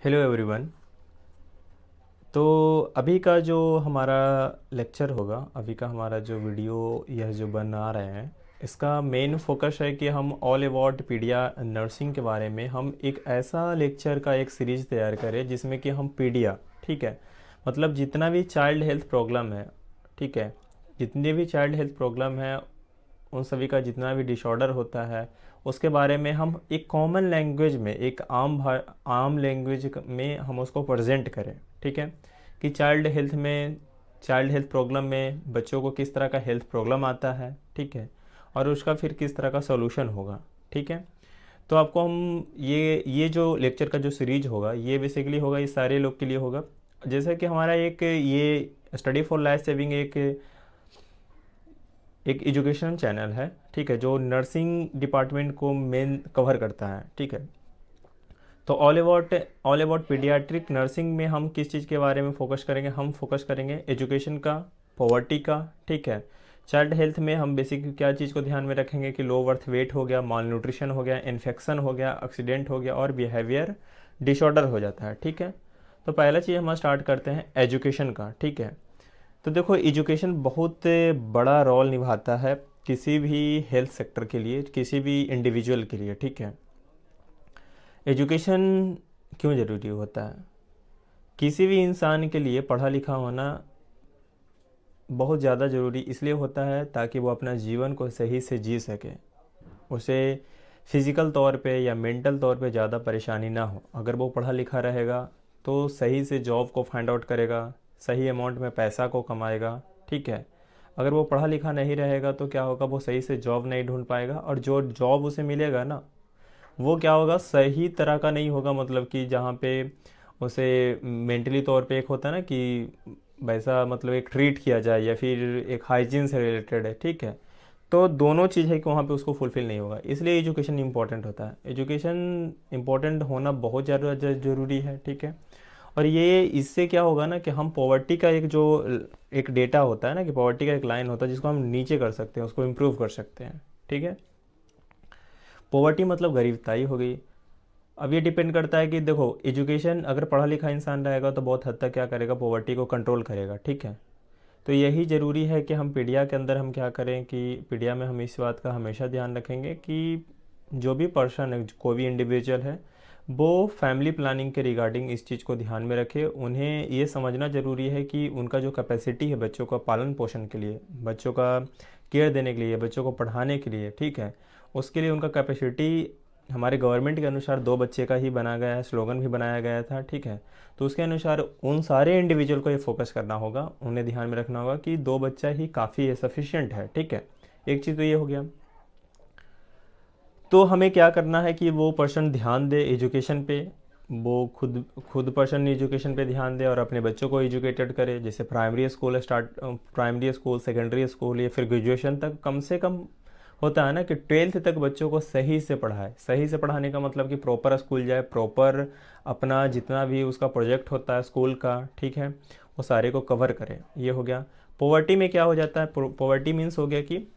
Hello everyone. तो अभी का जो हमारा लेक्चर होगा, अभी का हमारा जो वीडियो यह जो बना रहे हैं, इसका मेन फोकस है कि हम ऑल अबाउट पीडिया नर्सिंग के बारे में हम एक ऐसा लेक्चर का एक सीरीज़ तैयार करें जिसमें कि हम पीडिया, ठीक है, मतलब जितना भी चाइल्ड हेल्थ प्रॉब्लम है, ठीक है, जितने भी चाइल्ड हेल्थ प्रॉब्लम है उन सभी का जितना भी डिसऑर्डर होता है उसके बारे में हम एक कॉमन लैंग्वेज में, एक आम लैंग्वेज में हम उसको प्रेजेंट करें। ठीक है, कि चाइल्ड हेल्थ प्रॉब्लम में बच्चों को किस तरह का हेल्थ प्रॉब्लम आता है, ठीक है, और उसका फिर किस तरह का सॉल्यूशन होगा। ठीक है, तो आपको हम ये जो लेक्चर का जो सीरीज होगा ये बेसिकली होगा, ये सारे लोग के लिए होगा। जैसे कि हमारा एक ये स्टडी फॉर लाइफ सेविंग एक एजुकेशन चैनल है, ठीक है, जो नर्सिंग डिपार्टमेंट को मेन कवर करता है। ठीक है, तो ऑल अबाउट पीडियाट्रिक नर्सिंग में हम किस चीज़ के बारे में फोकस करेंगे? हम फोकस करेंगे एजुकेशन का, पॉवर्टी का, ठीक है। चाइल्ड हेल्थ में हम बेसिक क्या चीज़ को ध्यान में रखेंगे कि लो बर्थ वेट हो गया, माल न्यूट्रिशन हो गया, इन्फेक्शन हो गया, एक्सीडेंट हो गया और बिहेवियर डिसऑर्डर हो जाता है। ठीक है, तो पहला चीज़ हम स्टार्ट करते हैं एजुकेशन का। ठीक है, तो देखो एजुकेशन बहुत बड़ा रोल निभाता है किसी भी हेल्थ सेक्टर के लिए, किसी भी इंडिविजुअल के लिए। ठीक है, एजुकेशन क्यों ज़रूरी होता है? किसी भी इंसान के लिए पढ़ा लिखा होना बहुत ज़्यादा ज़रूरी इसलिए होता है ताकि वो अपना जीवन को सही से जी सके, उसे फिज़िकल तौर पे या मेंटल तौर पे ज़्यादा परेशानी ना हो। अगर वो पढ़ा लिखा रहेगा तो सही से जॉब को फाइंड आउट करेगा, सही अमाउंट में पैसा को कमाएगा। ठीक है, अगर वो पढ़ा लिखा नहीं रहेगा तो क्या होगा, वो सही से जॉब नहीं ढूंढ पाएगा और जो जॉब उसे मिलेगा ना, वो क्या होगा, सही तरह का नहीं होगा। मतलब कि जहाँ पे उसे मेंटली तौर पे एक होता है ना कि वैसा, मतलब एक ट्रीट किया जाए या फिर एक हाइजीन से रिलेटेड है। ठीक है, तो दोनों चीज़ है कि वहाँ पे उसको फुलफ़िल नहीं होगा, इसलिए एजुकेशन इंपॉर्टेंट होता है। एजुकेशन इंपॉर्टेंट होना बहुत ज़्यादा ज़रूरी है। ठीक है, और ये इससे क्या होगा ना कि हम पॉवर्टी का एक जो एक डेटा होता है ना, कि पॉवर्टी का एक लाइन होता है जिसको हम नीचे कर सकते हैं, उसको इम्प्रूव कर सकते हैं। ठीक है, पॉवर्टी मतलब गरीबताई हो गई। अब ये डिपेंड करता है कि देखो, एजुकेशन अगर पढ़ा लिखा इंसान रहेगा तो बहुत हद तक क्या करेगा, पॉवर्टी को कंट्रोल करेगा। ठीक है, तो यही ज़रूरी है कि हम पीडिया के अंदर हम क्या करें कि पीडिया में हम इस बात का हमेशा ध्यान रखेंगे कि जो भी पर्सन है, कोई भी इंडिविजुअल है, वो फैमिली प्लानिंग के रिगार्डिंग इस चीज़ को ध्यान में रखे। उन्हें ये समझना ज़रूरी है कि उनका जो कैपेसिटी है बच्चों का पालन पोषण के लिए, बच्चों का केयर देने के लिए, बच्चों को पढ़ाने के लिए, ठीक है, उसके लिए उनका कैपेसिटी हमारे गवर्नमेंट के अनुसार 2 बच्चे का ही बना गया है, स्लोगन भी बनाया गया था। ठीक है, तो उसके अनुसार उन सारे इंडिविजुअल को ये फोकस करना होगा, उन्हें ध्यान में रखना होगा कि 2 बच्चा ही काफ़ी है, सफिशियंट है। ठीक है, एक चीज़ तो ये हो गया। तो हमें क्या करना है कि वो पर्सन ध्यान दे एजुकेशन पे, वो खुद खुद पर्सन एजुकेशन पे ध्यान दे और अपने बच्चों को एजुकेटेड करे। जैसे प्राइमरी स्कूल, सेकेंडरी स्कूल या फिर ग्रेजुएशन तक, कम से कम होता है ना कि 12th तक बच्चों को सही से पढ़ाए। सही से पढ़ाने का मतलब कि प्रॉपर स्कूल जाए, प्रॉपर अपना जितना भी उसका प्रोजेक्ट होता है स्कूल का, ठीक है, वो सारे को कवर करे। ये हो गया। पॉवर्टी में क्या हो जाता है, पॉवर्टी मीन्स हो गया कि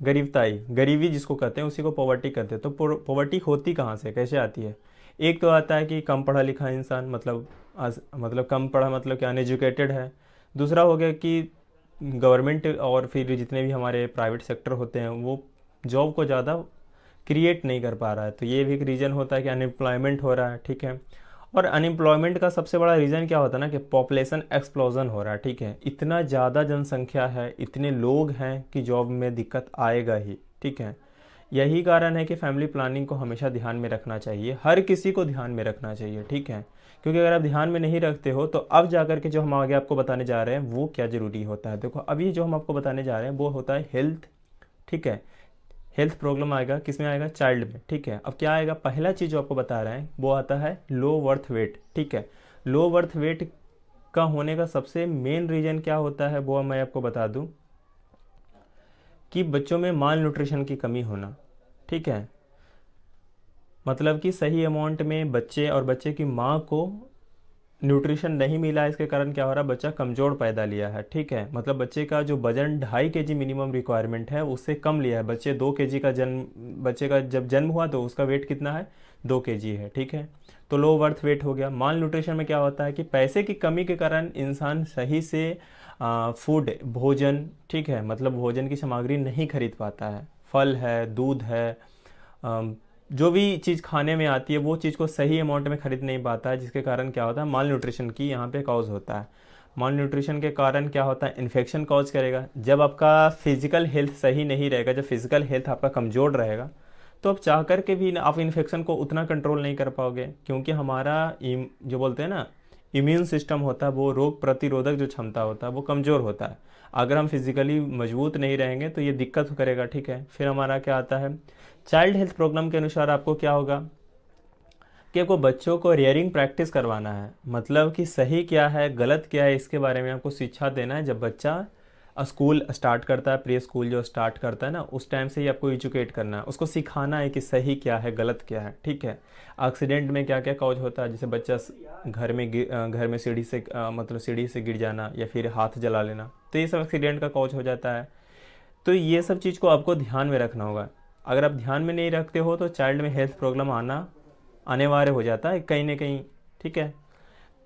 गरीबताई, गरीबी जिसको कहते हैं उसी को पॉवर्टी कहते हैं। तो पॉवर्टी होती कहाँ से, कैसे आती है? एक तो आता है कि कम पढ़ा लिखा इंसान, मतलब कम पढ़ा मतलब कि अनएजुकेटेड है। दूसरा हो गया कि गवर्नमेंट और फिर जितने भी हमारे प्राइवेट सेक्टर होते हैं वो जॉब को ज़्यादा क्रिएट नहीं कर पा रहा है, तो ये भी एक रीज़न होता है कि अनएम्प्लॉयमेंट हो रहा है। ठीक है, और अनएम्प्लॉयमेंट का सबसे बड़ा रीज़न क्या होता है ना कि पॉपुलेशन एक्सप्लोजन हो रहा है। ठीक है, इतना ज़्यादा जनसंख्या है, इतने लोग हैं कि जॉब में दिक्कत आएगा ही। ठीक है, यही कारण है कि फैमिली प्लानिंग को हमेशा ध्यान में रखना चाहिए, हर किसी को ध्यान में रखना चाहिए। ठीक है, क्योंकि अगर आप ध्यान में नहीं रखते हो तो अब जा कर के जो हम आगे आपको बताने जा रहे हैं वो क्या ज़रूरी होता है। देखो, अभी जो हम आपको बताने जा रहे हैं वो होता है हेल्थ। ठीक है, हेल्थ प्रॉब्लम आएगा किस में, आएगा चाइल्ड में। ठीक है, अब क्या आएगा, पहला चीज़ जो आपको बता रहे हैं वो आता है लो बर्थ वेट। ठीक है, लो बर्थ वेट का होने का सबसे मेन रीज़न क्या होता है वो मैं आपको बता दूं कि बच्चों में माल न्यूट्रिशन की कमी होना। ठीक है, मतलब कि सही अमाउंट में बच्चे और बच्चे की माँ को न्यूट्रिशन नहीं मिला, इसके कारण क्या हो रहा है, बच्चा कमज़ोर पैदा लिया है। ठीक है, मतलब बच्चे का जो वजन 2.5 kg मिनिमम रिक्वायरमेंट है उससे कम लिया है। बच्चे का जब जन्म हुआ तो उसका वेट कितना है, 2 kg है। ठीक है, तो लो बर्थ वेट हो गया। माल न्यूट्रिशन में क्या होता है कि पैसे की कमी के कारण इंसान सही से फूड, भोजन, ठीक है, मतलब भोजन की सामग्री नहीं खरीद पाता है। फल है, दूध है, जो भी चीज़ खाने में आती है वो चीज़ को सही अमाउंट में खरीद नहीं पाता है, जिसके कारण क्या होता है, माल न्यूट्रिशन की यहाँ पे कॉज होता है। माल न्यूट्रिशन के कारण क्या होता है, इन्फेक्शन कॉज करेगा। जब आपका फिजिकल हेल्थ सही नहीं रहेगा, जब फिजिकल हेल्थ आपका कमज़ोर रहेगा, तो आप चाह कर के भी आप इन्फेक्शन को उतना कंट्रोल नहीं कर पाओगे, क्योंकि हमारा जो बोलते हैं ना इम्यून सिस्टम होता है, वो रोग प्रतिरोधक जो क्षमता होता है वो कमज़ोर होता है। अगर हम फिजिकली मजबूत नहीं रहेंगे तो ये दिक्कत करेगा, ठीक है। फिर हमारा क्या आता है, चाइल्ड हेल्थ प्रोग्राम के अनुसार आपको क्या होगा कि आपको बच्चों को रियरिंग प्रैक्टिस करवाना है, मतलब कि सही क्या है गलत क्या है इसके बारे में आपको शिक्षा देना है। जब बच्चा स्कूल स्टार्ट करता है, प्री स्कूल जो स्टार्ट करता है ना, उस टाइम से ही आपको एजुकेट करना है, उसको सिखाना है कि सही क्या है गलत क्या है, ठीक है। एक्सीडेंट में क्या क्या कॉज होता है, जैसे बच्चा घर में सीढ़ी से मतलब सीढ़ी से गिर जाना या फिर हाथ जला लेना, तो ये सब एक्सीडेंट का कॉज हो जाता है। तो ये सब चीज़ को आपको ध्यान में रखना होगा। अगर आप ध्यान में नहीं रखते हो तो चाइल्ड में हेल्थ प्रॉब्लम आना अनिवार्य हो जाता है कहीं ना कहीं, ठीक है।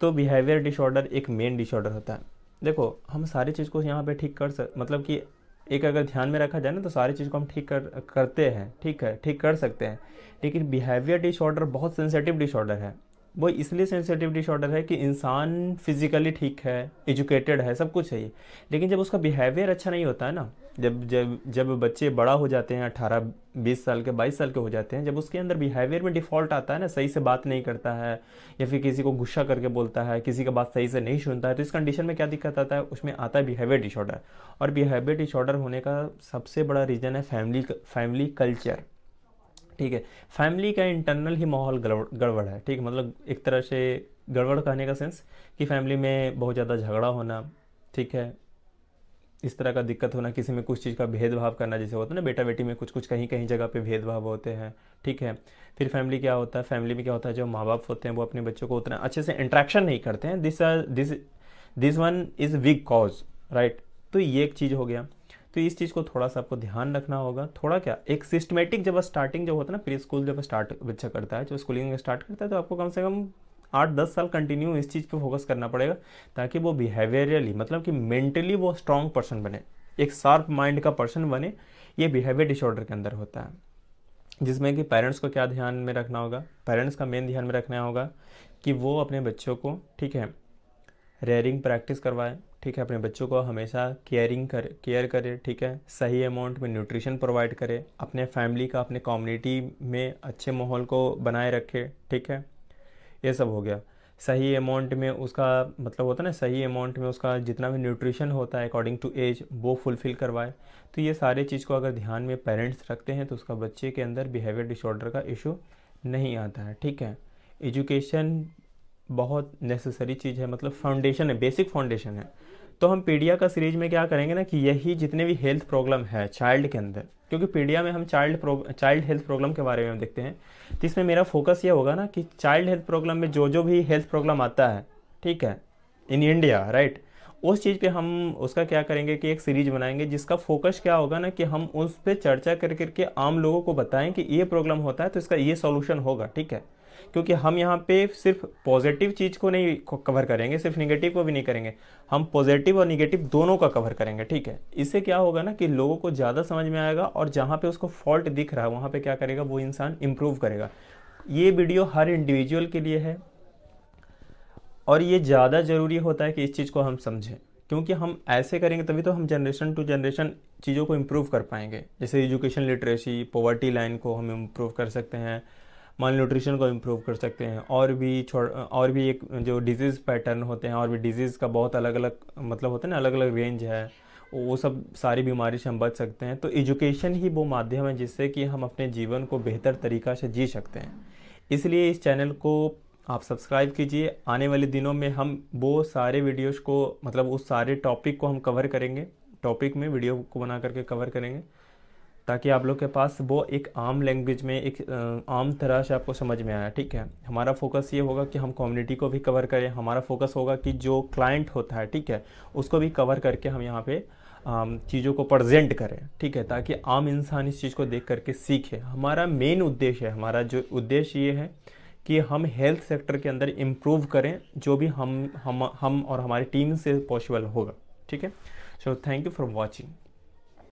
तो बिहेवियर डिसऑर्डर एक मेन डिसऑर्डर होता है। देखो हम सारी चीज़ को यहाँ पे ठीक मतलब कि एक अगर ध्यान में रखा जाए ना तो सारी चीज़ को हम करते हैं, ठीक है, ठीक कर सकते हैं। लेकिन बिहेवियर डिसऑर्डर बहुत सेंसिटिव डिसऑर्डर है। वो इसलिए सेंसिटिव डिसऑर्डर है कि इंसान फिजिकली ठीक है, एजुकेटेड है, सब कुछ है, लेकिन जब उसका बिहेवियर अच्छा नहीं होता है ना, जब जब जब बच्चे बड़ा हो जाते हैं, 18-20 साल के, 22 साल के हो जाते हैं, जब उसके अंदर बिहेवियर में डिफ़ॉल्ट आता है ना, सही से बात नहीं करता है या फिर किसी को गुस्सा करके बोलता है, किसी का बात सही से नहीं सुनता है, तो इस कंडीशन में क्या दिक्कत आता है, उसमें आता है बिहेवियर डिसऑर्डर। और बिहेवियर डिसऑर्डर होने का सबसे बड़ा रीज़न है फैमिली कल्चर, ठीक है। फैमिली का इंटरनल ही माहौल गड़बड़ है, ठीक है, मतलब एक तरह से गड़बड़ कहने का सेंस कि फैमिली में बहुत ज़्यादा झगड़ा होना, ठीक है, इस तरह का दिक्कत होना, किसी में कुछ चीज़ का भेदभाव करना, जैसे होता है ना बेटा बेटी में कुछ कुछ कहीं कहीं जगह पे भेदभाव होते हैं, ठीक है। फिर फैमिली क्या होता है, फैमिली में क्या होता है, जो माँ बाप होते हैं वो अपने बच्चों को उतना अच्छे से इंट्रैक्शन नहीं करते हैं। This one is big cause, right. तो ये एक चीज़ हो गया। तो इस चीज़ को थोड़ा सा आपको ध्यान रखना होगा, थोड़ा क्या एक सिस्टमेटिक, जब स्टार्टिंग जो होता है ना, प्री स्कूल जब स्टार्ट बच्चा करता है, जब स्कूलिंग स्टार्ट करता है, तो आपको कम से कम 8-10 साल कंटिन्यू इस चीज़ पे फोकस करना पड़ेगा, ताकि वो बिहेवियरली मतलब कि मेंटली वो स्ट्रांग पर्सन बने, एक शार्प माइंड का पर्सन बने। ये बिहेवियर डिसऑर्डर के अंदर होता है, जिसमें कि पेरेंट्स को क्या ध्यान में रखना होगा, पेरेंट्स का मेन ध्यान में रखना होगा कि वो अपने बच्चों को, ठीक है, रेयरिंग प्रैक्टिस करवाएं, ठीक है, अपने बच्चों को हमेशा केयर करे, ठीक है, सही अमाउंट में न्यूट्रिशन प्रोवाइड करे, अपने फैमिली का, अपने कम्युनिटी में अच्छे माहौल को बनाए रखे, ठीक है। ये सब हो गया। सही अमाउंट में उसका मतलब होता है ना, सही अमाउंट में उसका जितना भी न्यूट्रिशन होता है अकॉर्डिंग टू एज वो फुलफ़िल करवाए। तो ये सारे चीज़ को अगर ध्यान में पेरेंट्स रखते हैं तो उसका बच्चे के अंदर बिहेवियर डिसऑर्डर का इशू नहीं आता है, ठीक है। एजुकेशन बहुत नेसेसरी चीज़ है, मतलब फाउंडेशन है, बेसिक फाउंडेशन है। तो हम पीडिया का सीरीज में क्या करेंगे ना कि यही जितने भी हेल्थ प्रॉब्लम है चाइल्ड के अंदर, क्योंकि पीडिया में हम चाइल्ड हेल्थ प्रॉब्लम के बारे में हम देखते हैं, तो इसमें मेरा फोकस ये होगा ना कि चाइल्ड हेल्थ प्रॉब्लम में जो जो भी हेल्थ प्रॉब्लम आता है, ठीक है, इन इंडिया, राइट, उस चीज़ पे हम उसका क्या करेंगे कि एक सीरीज बनाएंगे जिसका फोकस क्या होगा ना कि हम उस पर चर्चा कर करके आम लोगों को बताएं कि ये प्रॉब्लम होता है तो इसका ये सॉल्यूशन होगा, ठीक है। क्योंकि हम यहाँ पे सिर्फ पॉजिटिव चीज़ को नहीं कवर करेंगे, सिर्फ निगेटिव को भी नहीं करेंगे, हम पॉजिटिव और निगेटिव दोनों का कवर करेंगे, ठीक है। इससे क्या होगा ना कि लोगों को ज़्यादा समझ में आएगा, और जहाँ पे उसको फॉल्ट दिख रहा है वहाँ पे क्या करेगा, वो इंसान इम्प्रूव करेगा। ये वीडियो हर इंडिविजुअल के लिए है, और ये ज़्यादा ज़रूरी होता है कि इस चीज़ को हम समझें, क्योंकि हम ऐसे करेंगे तभी तो हम जनरेशन टू जनरेशन चीज़ों को इम्प्रूव कर पाएंगे। जैसे एजुकेशन लिटरेसी, पॉवर्टी लाइन को हम इम्प्रूव कर सकते हैं, माल न्यूट्रिशन को इम्प्रूव कर सकते हैं, और भी एक जो डिजीज़ पैटर्न होते हैं, और भी डिजीज़ का बहुत अलग अलग मतलब होता है ना, अलग अलग रेंज है, वो सब सारी बीमारी से हम बच सकते हैं। तो एजुकेशन ही वो माध्यम है जिससे कि हम अपने जीवन को बेहतर तरीक़ा से जी सकते हैं। इसलिए इस चैनल को आप सब्सक्राइब कीजिए। आने वाले दिनों में हम वो सारे वीडियोस को, मतलब उस सारे टॉपिक को हम कवर करेंगे, टॉपिक में वीडियो को बना करके कवर करेंगे, ताकि आप लोग के पास वो एक आम लैंग्वेज में, एक आम तरह से आपको समझ में आया, ठीक है। हमारा फोकस ये होगा कि हम कम्युनिटी को भी कवर करें, हमारा फोकस होगा कि जो क्लाइंट होता है, ठीक है, उसको भी कवर करके हम यहाँ पे चीज़ों को प्रेजेंट करें, ठीक है, ताकि आम इंसान इस चीज़ को देख करके सीखे। हमारा मेन उद्देश्य है, हमारा जो उद्देश्य ये है कि हम हेल्थ सेक्टर के अंदर इम्प्रूव करें, जो भी हम और हमारी टीम से पॉसिबल होगा। ठीक है, so thank you for watching.